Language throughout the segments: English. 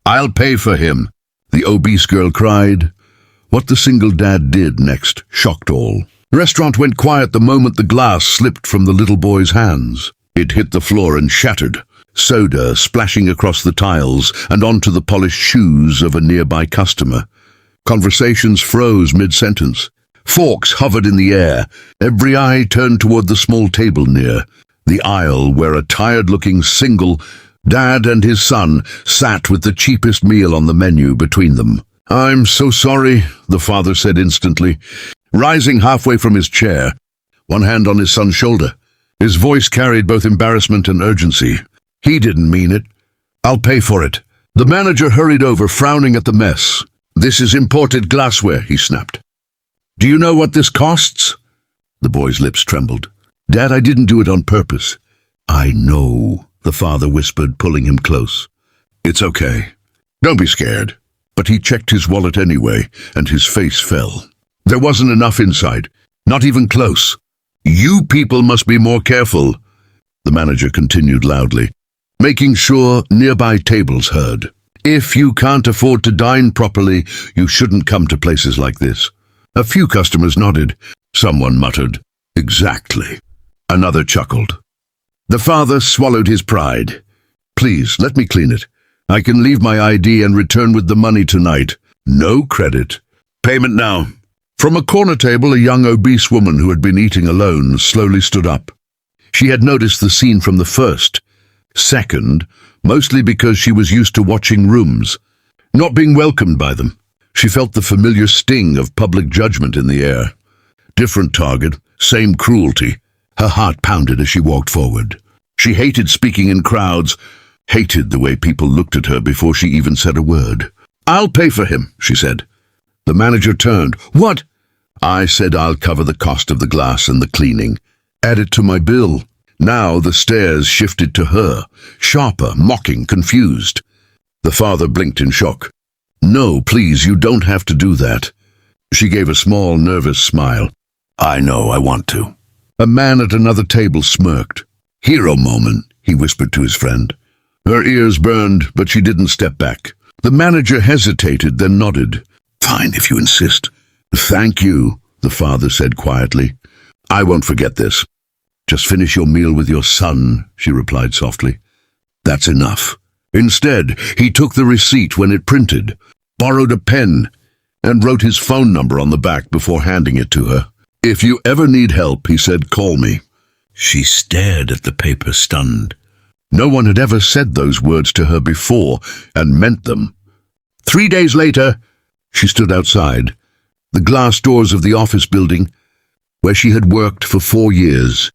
"I'll pay for him," the obese girl cried. What the single dad did next shocked all. The restaurant went quiet the moment the glass slipped from the little boy's hands. It hit the floor and shattered, soda splashing across the tiles and onto the polished shoes of a nearby customer. Conversations froze mid-sentence. Forks hovered in the air. Every eye turned toward the small table near the aisle where a tired-looking single dad and his son sat with the cheapest meal on the menu between them. "I'm so sorry," the father said instantly, rising halfway from his chair, one hand on his son's shoulder. His voice carried both embarrassment and urgency. "He didn't mean it. I'll pay for it." The manager hurried over, frowning at the mess. "This is imported glassware," he snapped. "Do you know what this costs?" The boy's lips trembled. "Dad, I didn't do it on purpose." "I know," the father whispered, pulling him close. "It's okay. Don't be scared." But he checked his wallet anyway, and his face fell. There wasn't enough inside, not even close. "You people must be more careful," the manager continued loudly, making sure nearby tables heard. "If you can't afford to dine properly, you shouldn't come to places like this." A few customers nodded. Someone muttered, "Exactly." Another chuckled. The father swallowed his pride. "Please, let me clean it. I can leave my ID and return with the money tonight. No credit. Payment now." From a corner table, a young obese woman who had been eating alone slowly stood up. She had noticed the scene from the first, second, mostly because she was used to watching rooms, not being welcomed by them. She felt the familiar sting of public judgment in the air. Different target, same cruelty. Her heart pounded as she walked forward. She hated speaking in crowds, hated the way people looked at her before she even said a word. "I'll pay for him," she said. The manager turned. "What?" "I said I'll cover the cost of the glass and the cleaning. Add it to my bill." Now the stares shifted to her, sharper, mocking, confused. The father blinked in shock. "No, please, you don't have to do that." She gave a small, nervous smile. "I know, I want to." A man at another table smirked. "Hero moment," he whispered to his friend. Her ears burned, but she didn't step back. The manager hesitated, then nodded. "Fine, if you insist." "Thank you," the father said quietly. "I won't forget this." "Just finish your meal with your son," she replied softly. "That's enough." Instead, he took the receipt when it printed, borrowed a pen, and wrote his phone number on the back before handing it to her. "If you ever need help," he said, "call me." She stared at the paper, stunned. No one had ever said those words to her before and meant them. 3 days later, she stood outside, the glass doors of the office building, where she had worked for 4 years,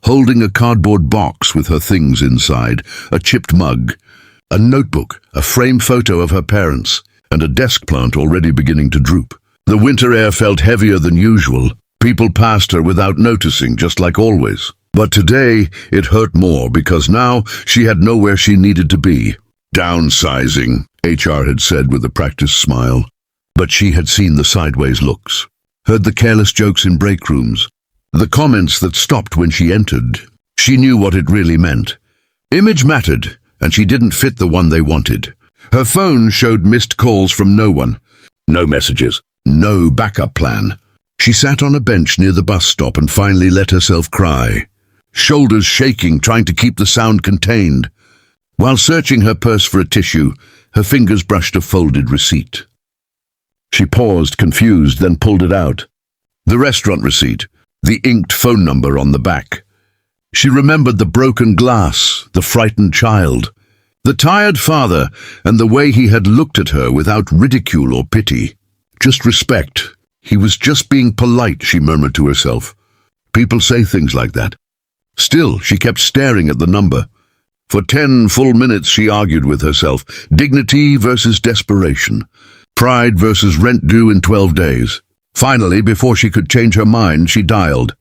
holding a cardboard box with her things inside, a chipped mug, a notebook, a framed photo of her parents, and a desk plant already beginning to droop. The winter air felt heavier than usual. People passed her without noticing, just like always. But today, it hurt more because now she had nowhere she needed to be. "Downsizing," HR had said with a practiced smile. But she had seen the sideways looks, heard the careless jokes in break rooms, the comments that stopped when she entered. She knew what it really meant. Image mattered, and she didn't fit the one they wanted. Her phone showed missed calls from no one. No messages, no backup plan. She sat on a bench near the bus stop and finally let herself cry, shoulders shaking, trying to keep the sound contained. While searching her purse for a tissue, her fingers brushed a folded receipt. She paused, confused, then pulled it out. The restaurant receipt, the inked phone number on the back. She remembered the broken glass, the frightened child, the tired father, and the way he had looked at her without ridicule or pity. Just respect. He was just being polite, she murmured to herself. People say things like that. Still, she kept staring at the number. For 10 full minutes she argued with herself. Dignity versus desperation. Pride versus rent due in 12 days. Finally, before she could change her mind, she dialed.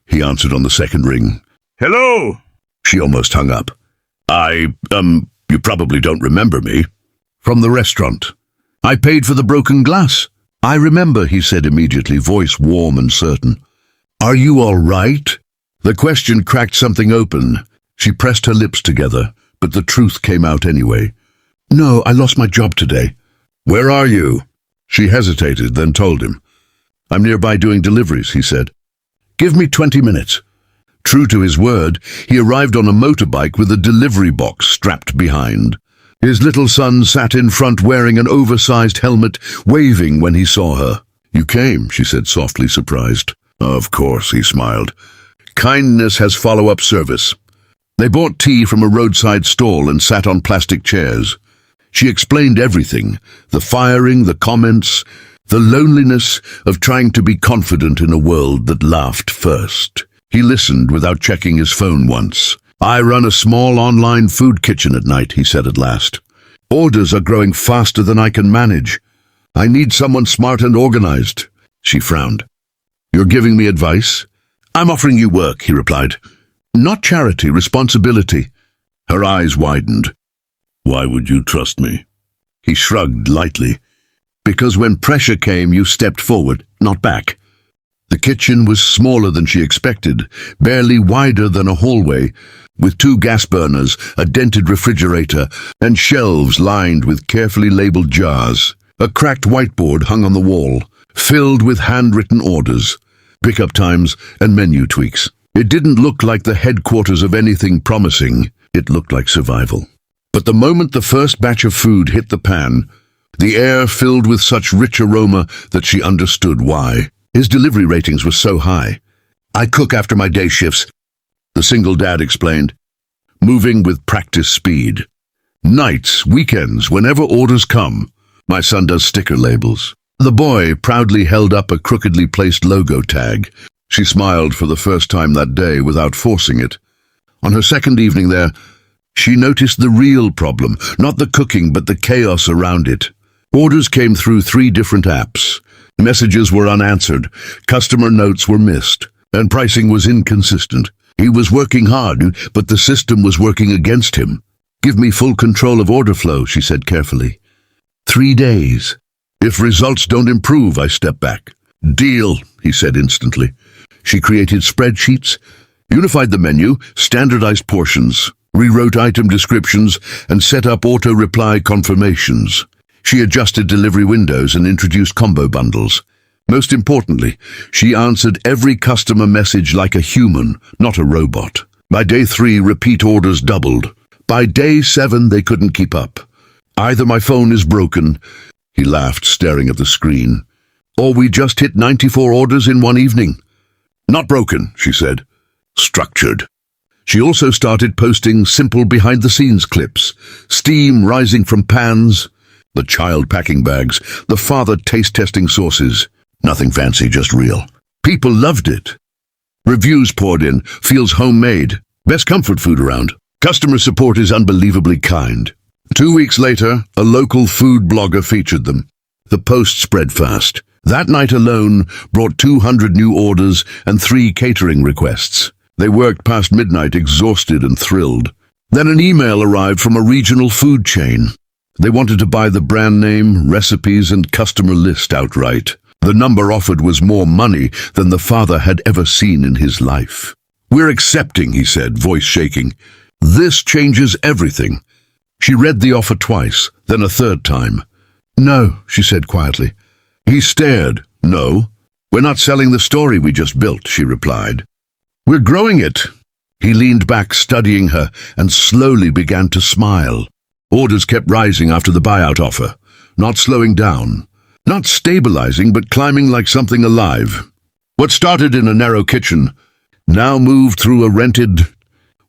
He answered on the second ring. "Hello?" She almost hung up. You probably don't remember me." "From the restaurant. I paid for the broken glass." "I remember," he said immediately, voice warm and certain. "Are you all right?" The question cracked something open. She pressed her lips together, but the truth came out anyway. No, I lost my job today. Where are you? She hesitated, then told him. I'm nearby doing deliveries, he said. Give me 20 minutes. True to his word, he arrived on a motorbike with a delivery box strapped behind. His little son sat in front wearing an oversized helmet, waving when he saw her. You came, she said softly, surprised. Of course, he smiled. Kindness has follow-up service. They bought tea from a roadside stall and sat on plastic chairs. She explained everything, the firing, the comments, the loneliness of trying to be confident in a world that laughed first. He listened without checking his phone once. I run a small online food kitchen at night, he said at last. Orders are growing faster than I can manage. I need someone smart and organized. She frowned. You're giving me advice? I'm offering you work, he replied. Not charity, responsibility. Her eyes widened. Why would you trust me? He shrugged lightly. Because when pressure came, you stepped forward, not back. The kitchen was smaller than she expected, barely wider than a hallway, with 2 gas burners, a dented refrigerator, and shelves lined with carefully labeled jars. A cracked whiteboard hung on the wall, filled with handwritten orders, pickup times, and menu tweaks. It didn't look like the headquarters of anything promising. It looked like survival. But the moment the first batch of food hit the pan, the air filled with such rich aroma that she understood why. His delivery ratings were so high. I cook after my day shifts, the single dad explained, moving with practice speed. Nights, weekends, whenever orders come. My son does sticker labels. The boy proudly held up a crookedly placed logo tag. She smiled for the first time that day without forcing it. On her second evening there, she noticed the real problem, not the cooking but the chaos around it. Orders came through 3 different apps. Messages were unanswered, customer notes were missed, and pricing was inconsistent. He was working hard, but the system was working against him. Give me full control of order flow, she said carefully. 3 days. If results don't improve, I step back. Deal, he said instantly. She created spreadsheets, unified the menu, standardized portions, rewrote item descriptions, and set up auto-reply confirmations. She adjusted delivery windows and introduced combo bundles. Most importantly, she answered every customer message like a human, not a robot. By day 3, repeat orders doubled. By day 7, they couldn't keep up. Either my phone is broken, he laughed, staring at the screen, or we just hit 94 orders in one evening. Not broken, she said. Structured. She also started posting simple behind-the-scenes clips, steam rising from pans, the child packing bags, the father taste-testing sauces. Nothing fancy, just real. People loved it. Reviews poured in, feels homemade, best comfort food around. Customer support is unbelievably kind. 2 weeks later, a local food blogger featured them. The post spread fast. That night alone brought 200 new orders and 3 catering requests. They worked past midnight, exhausted and thrilled. Then an email arrived from a regional food chain. They wanted to buy the brand name, recipes, and customer list outright. The number offered was more money than the father had ever seen in his life. We're accepting, he said, voice shaking. This changes everything. She read the offer twice, then a third time. No, she said quietly. He stared. No. We're not selling the story we just built, she replied. We're growing it. He leaned back, studying her, and slowly began to smile. Orders kept rising after the buyout offer, not slowing down, not stabilizing, but climbing like something alive. What started in a narrow kitchen now moved through a rented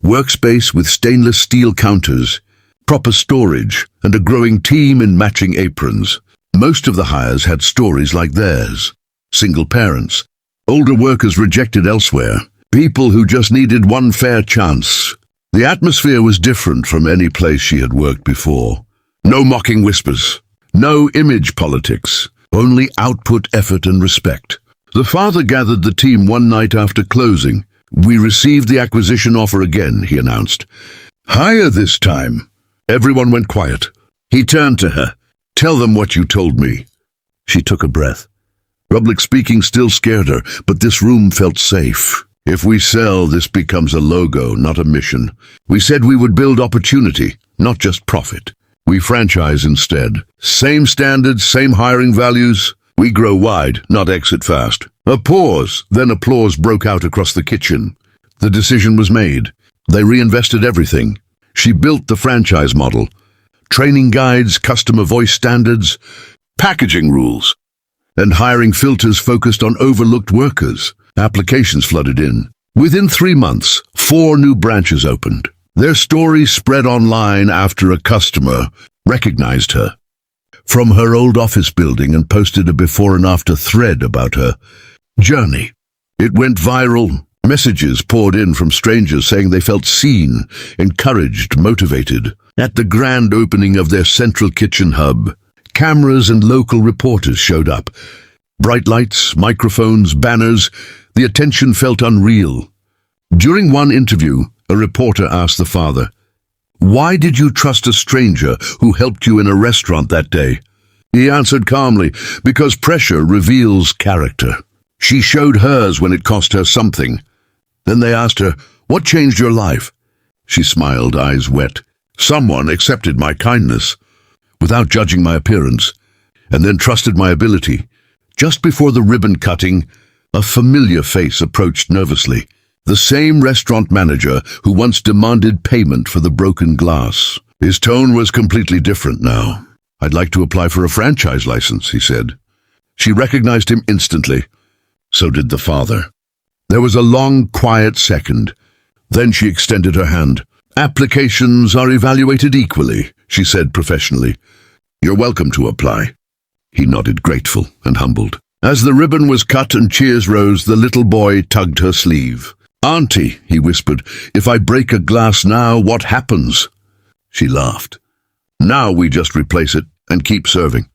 workspace with stainless steel counters, proper storage, and a growing team in matching aprons. Most of the hires had stories like theirs. Single parents, older workers rejected elsewhere, people who just needed one fair chance. The atmosphere was different from any place she had worked before. No mocking whispers, no image politics, only output, effort, and respect. The father gathered the team one night after closing. We received the acquisition offer again, he announced. Higher this time. Everyone went quiet. He turned to her. Tell them what you told me. She took a breath. Public speaking still scared her, but this room felt safe. If we sell, this becomes a logo, not a mission. We said we would build opportunity, not just profit. We franchise instead. Same standards, same hiring values. We grow wide, not exit fast. A pause, then applause broke out across the kitchen. The decision was made. They reinvested everything. She built the franchise model. Training guides, customer voice standards, packaging rules, and hiring filters focused on overlooked workers. Applications flooded in. Within 3 months, 4 new branches opened. Their story spread online after a customer recognized her from her old office building and posted a before and after thread about her journey. It went viral. Messages poured in from strangers saying they felt seen, encouraged, motivated. At the grand opening of their central kitchen hub, cameras and local reporters showed up. Bright lights, microphones, banners. The attention felt unreal. During one interview, a reporter asked the father, "Why did you trust a stranger who helped you in a restaurant that day?" He answered calmly, "Because pressure reveals character." She showed hers when it cost her something. Then they asked her, "What changed your life?" She smiled, eyes wet. "Someone accepted my kindness without judging my appearance, and then trusted my ability." Just before the ribbon cutting, a familiar face approached nervously. The same restaurant manager who once demanded payment for the broken glass. His tone was completely different now. "I'd like to apply for a franchise license," he said. She recognized him instantly. So did the father. There was a long, quiet second. Then she extended her hand. "Applications are evaluated equally," she said professionally. "You're welcome to apply." He nodded, grateful and humbled. As the ribbon was cut and cheers rose, the little boy tugged her sleeve. "Auntie," he whispered, "if I break a glass now, what happens?" She laughed. "Now we just replace it and keep serving."